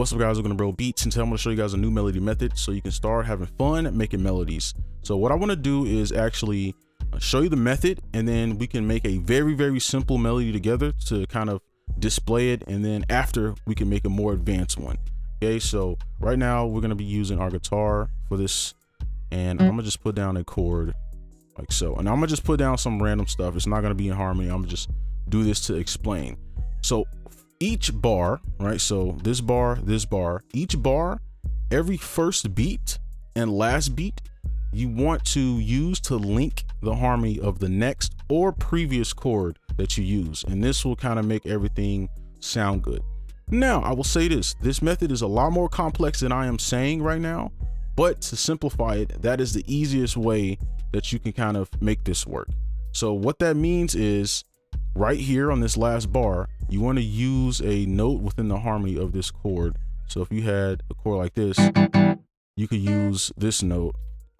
What's up guys, we're gonna BroBeatzTV, and today I'm gonna show you guys a new melody method so you can start having fun making melodies. So what I want to do is actually show you the method, and then we can make a very simple melody together to kind of display it, and then after we can make a more advanced one. Okay, so right now we're gonna be using our guitar for this, and I'm gonna just put down a chord like so, and I'm gonna just put down some random stuff. It's not gonna be in harmony. I'm gonna just do this to explain. So each bar, right, so this bar, each bar, every first beat and last beat, you want to use to link the harmony of the next or previous chord that you use, and this will kind of make everything sound good. Now I will say this method is a lot more complex than I am saying right now, but to simplify it, that is the easiest way that you can kind of make this work. So what that means is right here on this last bar, you want to use a note within the harmony of this chord. So if you had a chord like this, you could use this note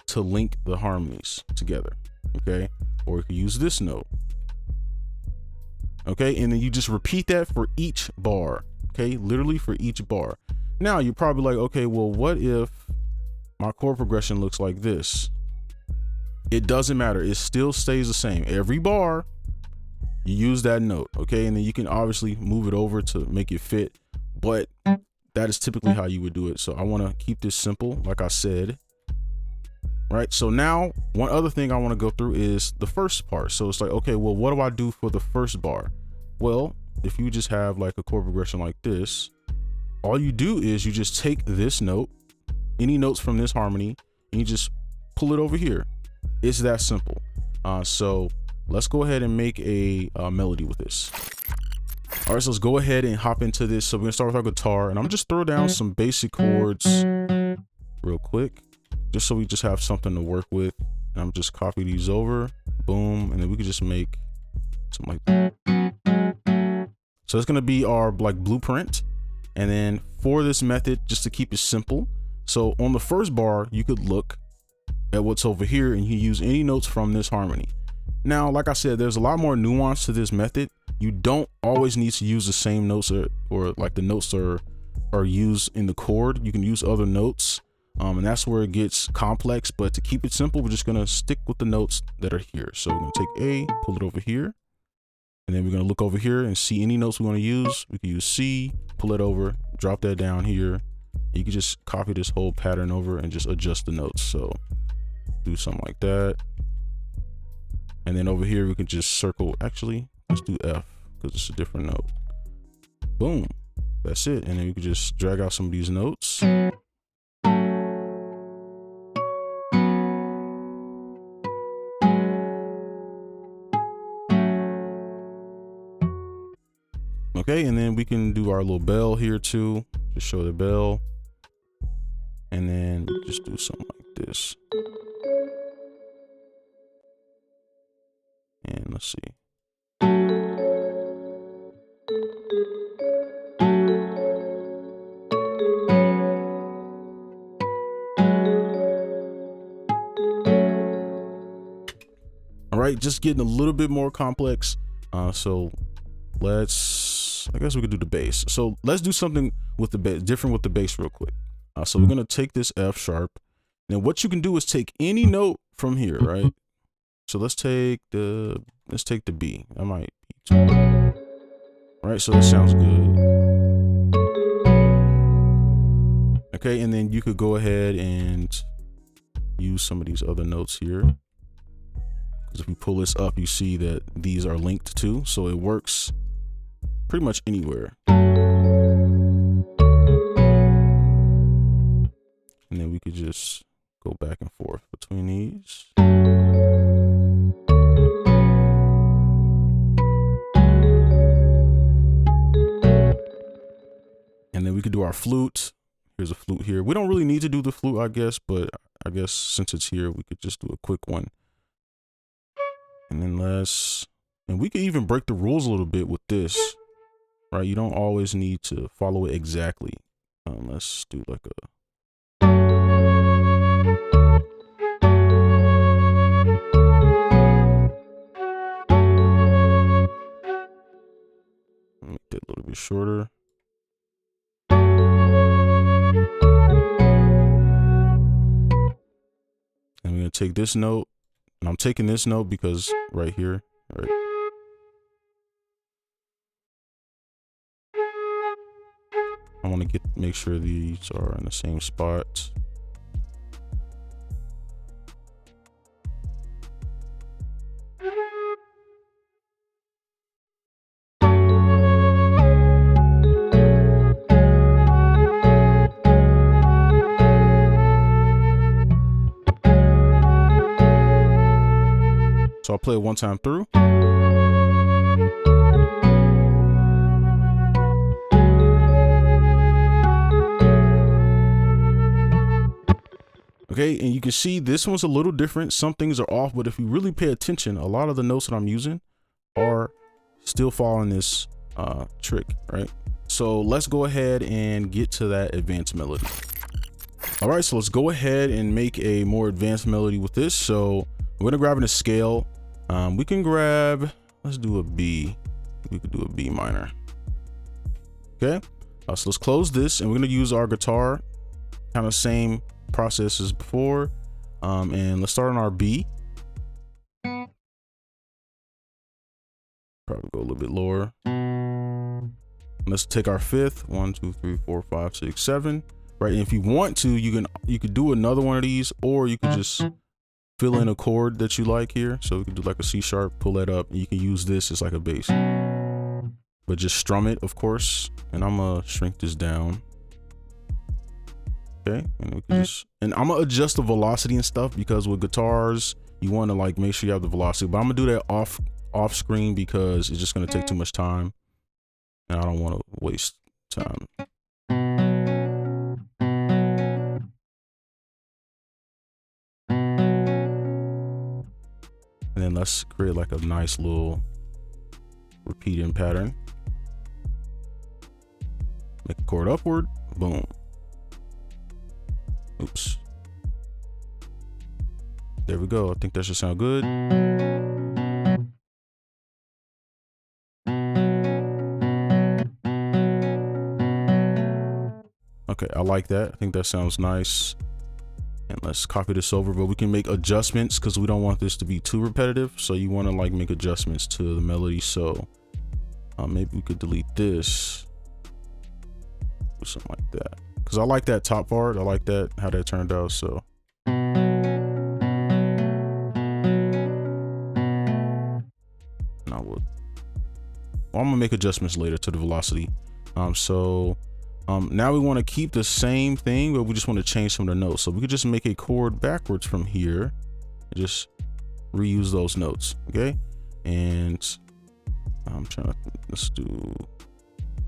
to link the harmonies together, okay? Or you could use this note, okay? And then you just repeat that for each bar, okay? Literally for each bar. Now you're probably like, okay, well, what if my chord progression looks like this? It doesn't matter, it still stays the same. Every bar, you use that note, okay? And then you can obviously move it over to make it fit, but that is typically how you would do it. So I want to keep this simple, like I said. Right, so now one other thing I want to go through is the first part. So it's like, okay, well, what do I do for the first bar? Well, if you just have like a chord progression like this, all you do is you just take this note, any notes from this harmony, and you just pull it over here. It's that simple. So let's go ahead and make a melody with this. All right, so let's go ahead and hop into this. So we're gonna start with our guitar, and I'm just throw down some basic chords real quick, just so we just have something to work with. And I'm just copy these over, boom, and then we can just make something like that. So it's gonna be our like blueprint. And then for this method, just to keep it simple, so on the first bar, you could look at what's over here and you use any notes from this harmony. Now, like I said, there's a lot more nuance to this method. You don't always need to use the same notes or like the notes are used in the chord. You can use other notes, and that's where it gets complex. But to keep it simple, we're just gonna stick with the notes that are here. So we're gonna take A, pull it over here, and then we're gonna look over here and see any notes we want to use. We can use C, pull it over, drop that down here. You can just copy this whole pattern over and just adjust the notes. So do something like that. And then over here, we can just circle, actually, let's do F because it's a different note. Boom, that's it. And then we can just drag out some of these notes. Okay, and then we can do our little bell here too. Just show the bell. And then just do something like this. And let's see. All right, just getting a little bit more complex. So I guess we could do the bass. So let's do something with the bass, different with the bass real quick. So we're gonna take this F sharp. Now what you can do is take any note from here, right? So let's take the B. That might be too. All right, so that sounds good. Okay, and then you could go ahead and use some of these other notes here. Because if we pull this up, you see that these are linked too, so it works pretty much anywhere. And then we could just go back and forth between these. And then we could do our flute. Here's a flute here. We don't really need to do the flute, I guess, but I guess since it's here, we could just do a quick one. And then and we could even break the rules a little bit with this, right? You don't always need to follow it exactly. Let's do like a. Make that a little bit shorter. And take this note, and I'm taking this note because right here, right. I want to make sure these are in the same spot. So I'll play it one time through. Okay, and you can see this one's a little different. Some things are off, but if you really pay attention, a lot of the notes that I'm using are still following this trick, right? So let's go ahead and get to that advanced melody. All right, so let's go ahead and make a more advanced melody with this. So we're gonna grab in a scale. We can grab, let's do a B. We could do a B minor. Okay, so let's close this, and we're gonna use our guitar, kind of same process as before, and let's start on our B. Probably go a little bit lower. Let's take our fifth. 1, 2, 3, 4, 5, 6, 7. Right, and if you want to, you could do another one of these, or you could just fill in a chord that you like here. So we could do like a C sharp, pull that up, and you can use this as like a bass, but just strum it, of course. And I'm gonna shrink this down. Okay, and we can just, and I'm gonna adjust the velocity and stuff, because with guitars you want to like make sure you have the velocity, but I'm gonna do that off screen because it's just gonna take too much time, and I don't want to waste time. And then let's create like a nice little repeating pattern. Make a chord upward, boom. Oops. There we go. I think that should sound good. Okay, I like that. I think that sounds nice. And let's copy this over, but we can make adjustments because we don't want this to be too repetitive. So you want to like make adjustments to the melody. So maybe we could delete this, do something like that, because I like that top part. I like that, how that turned out. So I'm gonna make adjustments later to the velocity. Now we want to keep the same thing, but we just want to change some of the notes. So we could just make a chord backwards from here and just reuse those notes. Okay, and I'm trying to, let's do,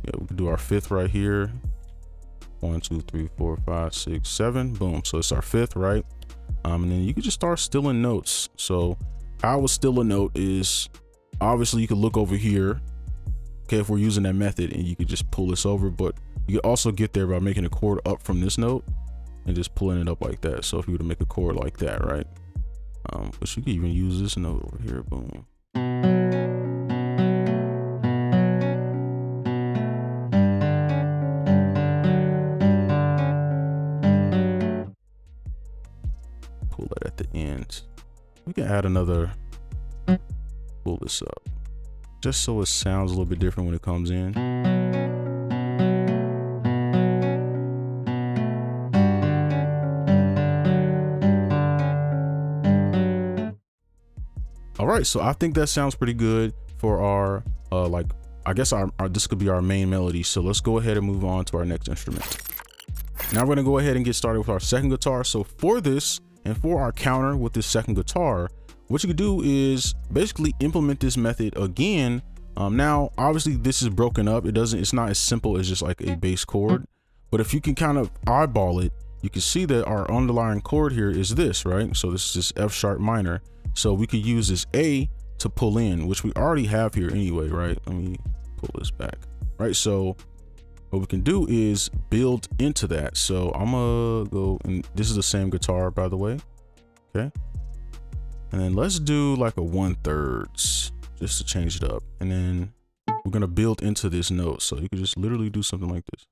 yeah, we can do our fifth right here. 1, 2, 3, 4, 5, 6, 7, boom. So it's our fifth, right? And then you can just start stilling notes. So how I would still a note is, obviously you could look over here, okay, if we're using that method, and you could just pull this over, but you can also get there by making a chord up from this note and just pulling it up like that. So if you were to make a chord like that, right? But you can even use this note over here, boom. Pull that at the end. We can add another, pull this up, just so it sounds a little bit different when it comes in. All right, so I think that sounds pretty good for our like, I guess our this could be our main melody. So let's go ahead and move on to our next instrument. Now we're gonna go ahead and get started with our second guitar. So for this, and for our counter with this second guitar, what you could do is basically implement this method again. Now obviously this is broken up. It's not as simple as just like a bass chord, but if you can kind of eyeball it, you can see that our underlying chord here is this, right? So this is F sharp minor. So we could use this A to pull in, which we already have here anyway, right? Let me pull this back, right? So what we can do is build into that. So I'm gonna go, and this is the same guitar, by the way, okay? And then let's do like a 1/3 just to change it up. And then we're gonna build into this note. So you can just literally do something like this.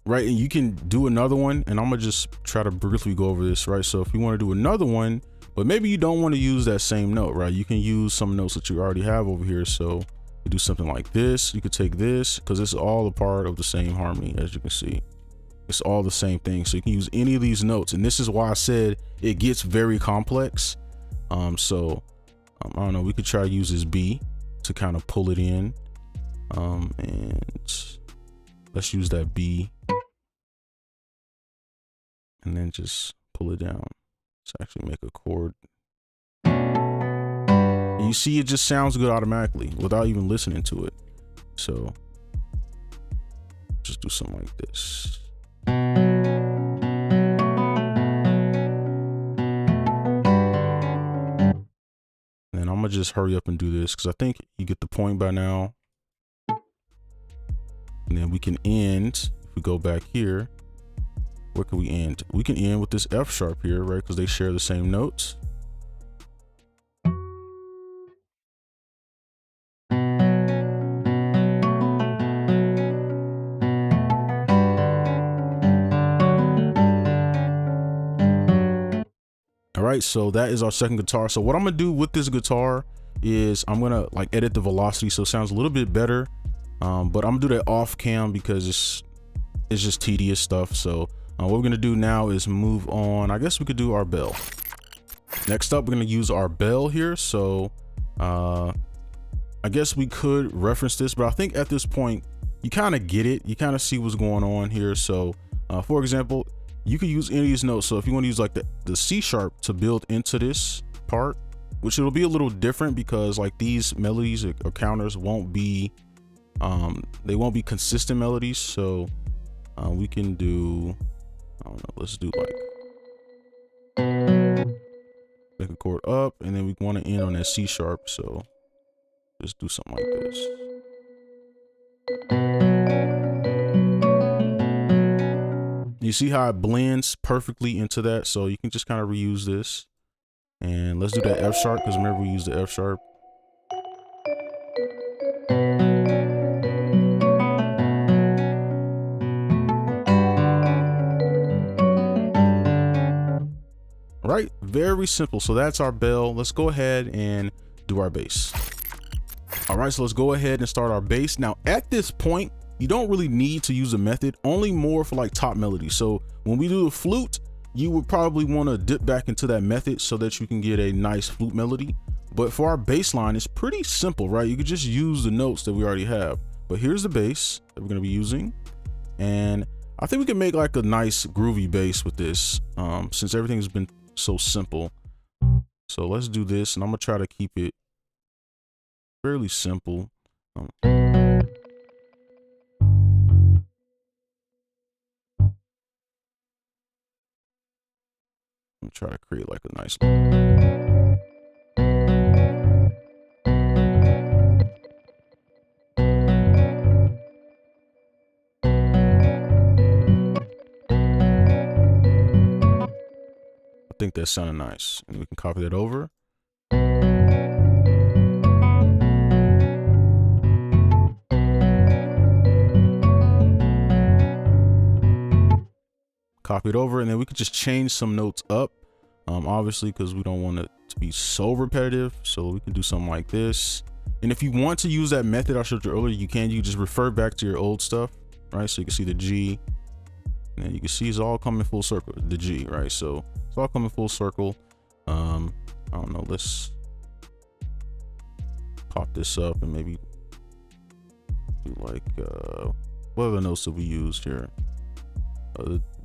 right? And you can do another one, and I'm gonna just try to briefly go over this, right? So if you want to do another one, but maybe you don't want to use that same note, right? You can use some notes that you already have over here. So you do something like this. You could take this, because it's all a part of the same harmony, as you can see. It's all the same thing. So you can use any of these notes, and this is why I said it gets very complex. I don't know, we could try to use this B to kind of pull it in, and let's use that B and then just pull it down. Let's actually make a chord. And you see, it just sounds good automatically without even listening to it. So just do something like this. And I'm gonna just hurry up and do this, because I think you get the point by now. And then we can end, if we go back here, where can we end? We can end with this F sharp here, right? Because they share the same notes. All right, so that is our second guitar. So what I'm gonna do with this guitar is I'm gonna like edit the velocity so it sounds a little bit better. But I'm gonna do that off cam because it's just tedious stuff. So what we're gonna do now is move on. I guess we could do our bell. Next up, we're gonna use our bell here. So I guess we could reference this, but I think at this point you kind of get it. You kind of see what's going on here. So for example, you could use any of these notes. So if you want to use like the C sharp to build into this part, which it'll be a little different because like these melodies or counters won't be they won't be consistent melodies. So we can do, I don't know, let's do like make a chord up, and then we want to end on that C sharp. So just do something like this. You see how it blends perfectly into that. So you can just kind of reuse this, and let's do that F sharp, because remember we used the F sharp. Right, very simple. So that's our bell. Let's go ahead and do our bass. All right, so let's go ahead and start our bass. Now at this point, you don't really need to use a method, only more for like top melodies. So when we do the flute, you would probably want to dip back into that method so that you can get a nice flute melody. But for our bass line, it's pretty simple, right? You could just use the notes that we already have. But here's the bass that we're going to be using, and I think we can make like a nice groovy bass with this, since everything's been so simple. So let's do this, and I'm gonna try to keep it fairly simple. I'm try to create like a nice. I think that sounded nice, and we can copy that over. Copy it over, and then we could just change some notes up, obviously, because we don't want it to be so repetitive. So we can do something like this. And if you want to use that method I showed you earlier, you can. You just refer back to your old stuff, right? So you can see the G, and you can see it's all coming full circle, the G, right? So it's all coming full circle. I don't know, let's pop this up and maybe do like what other notes that we used here?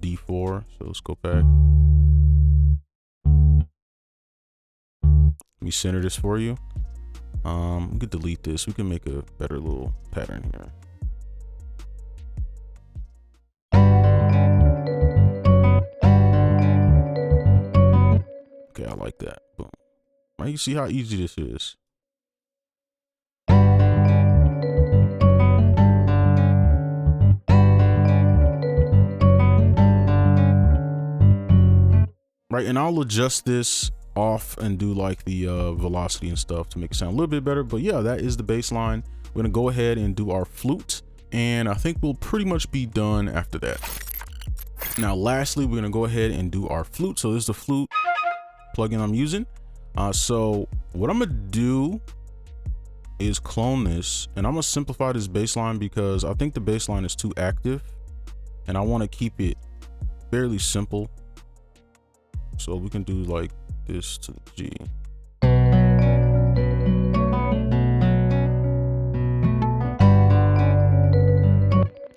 D4. So let's go back. Let me center this for you. We could delete this. We can make a better little pattern here. Okay, I like that. Boom. Right, you see how easy this is. Right, and I'll adjust this off and do like the velocity and stuff to make it sound a little bit better. But yeah, that is the bass line. We're gonna go ahead and do our flute. And I think we'll pretty much be done after that. Now, lastly, we're gonna go ahead and do our flute. So this is the flute plugin I'm using. So what I'm gonna do is clone this, and I'm gonna simplify this bass line because I think the bass line is too active and I want to keep it fairly simple. So we can do like this to the G.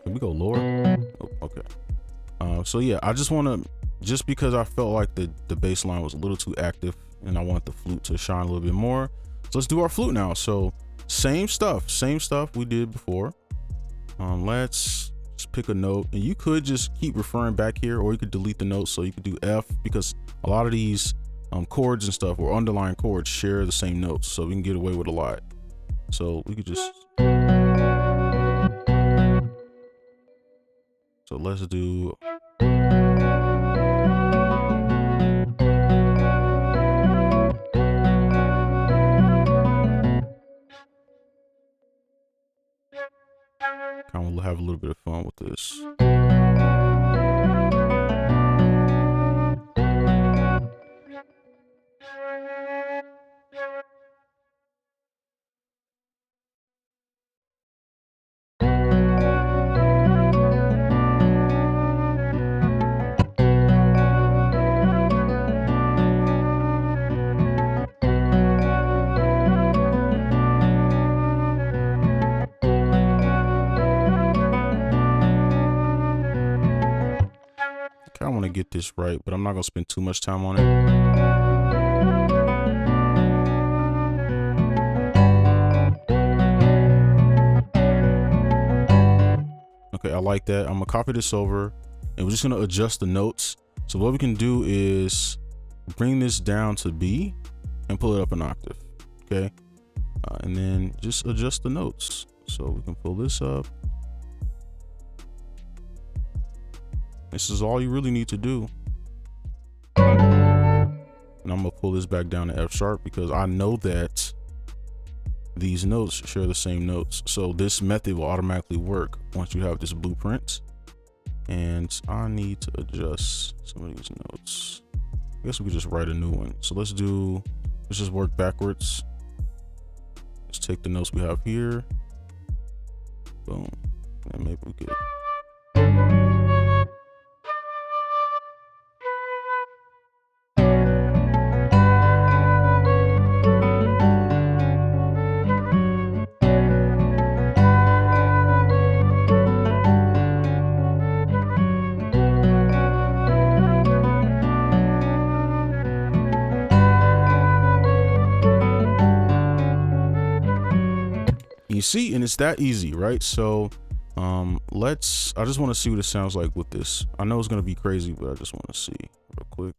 Can we go lower? Oh, okay. So yeah, I just want to, just because I felt like the bass line was a little too active and I want the flute to shine a little bit more. So let's do our flute now. So same stuff we did before. Let's just pick a note, and you could just keep referring back here, or you could delete the notes. So you could do F, because a lot of these chords and stuff, or underlying chords, share the same notes, so we can get away with a lot. So we could just, so let's do, kind of have a little bit of fun with this. I want to get this right, but I'm not gonna spend too much time on it. Okay, I like that. I'm gonna copy this over, and we're just gonna adjust the notes. So what we can do is bring this down to B and pull it up an octave. Okay, and then just adjust the notes. So we can pull this up. This is all you really need to do. And I'm gonna pull this back down to F sharp because I know that these notes share the same notes. So this method will automatically work once you have this blueprint. And I need to adjust some of these notes. I guess we could just write a new one. So let's just work backwards. Let's take the notes we have here. Boom. And maybe we could. You see, and it's that easy, right? So I just want to see what it sounds like with this. I know it's going to be crazy, but I just want to see real quick.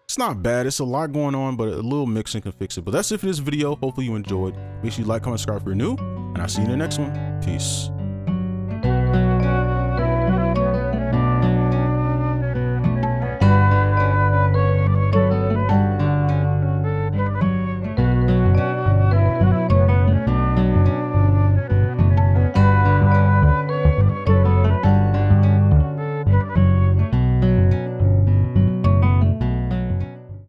It's not bad. It's a lot going on, but a little mixing can fix it. But that's it for this video. Hopefully you enjoyed. Make sure you like, comment, subscribe if you're new, and I'll see you in the next one. Peace.